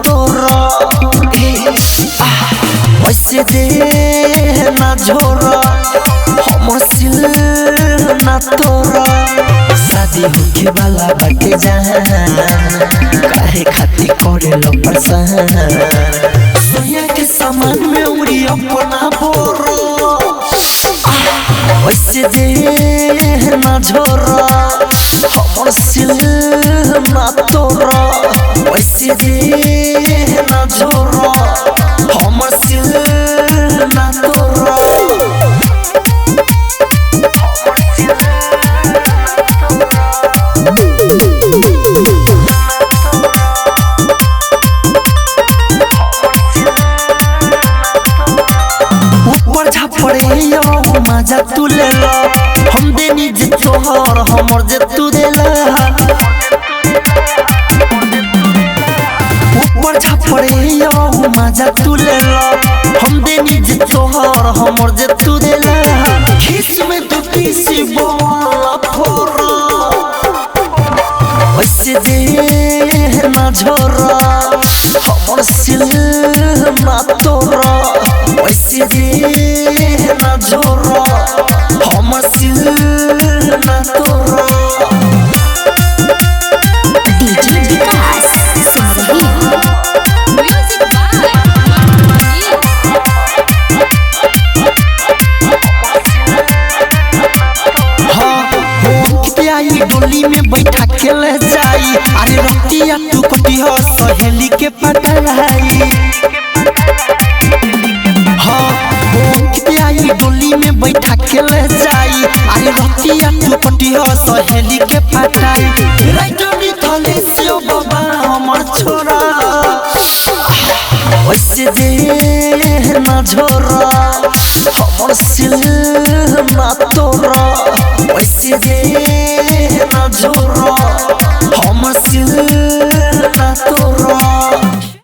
तोरा वैसे दे ना झोरा हमर सिल ना तोरा शादी होके वाला बाटे जान काहे खाती करे लो परेशान सोया के सामान में उड़ी अपना बोरो वैसे दे ना झोरा हमर सिल ना तोरा वैसे दे ना झोरा हमर सिल ना तोरा ऊपर झापड़े यो मजा तू ले लो हम देनी जे तोहर हमर जे तू देला ऊपर झापड़े यो मजा तू ले लो हम देनी जे तोहर हमर जे तू देला खीस में दो पीस बोला फोरा वैसे दे ना झोरा हमर सिल ना तोरा वैसे दे ना झोरा हमर सिल ना तोरा DJ Vikas Singh music by डोली में बैठा के ले जाई अरे रतिया तू कटिया सहेली के पटाई हाँ आई डोली में बैठा के ले जाई अरे रतिया तू कटिया सहेली के पटाई राइटनी थले से बाबा हमर छोरा वैसे दे ना झोरा हमर सिल ना तोरा वैसे दे ना झोरा हमर सिल ना तोरा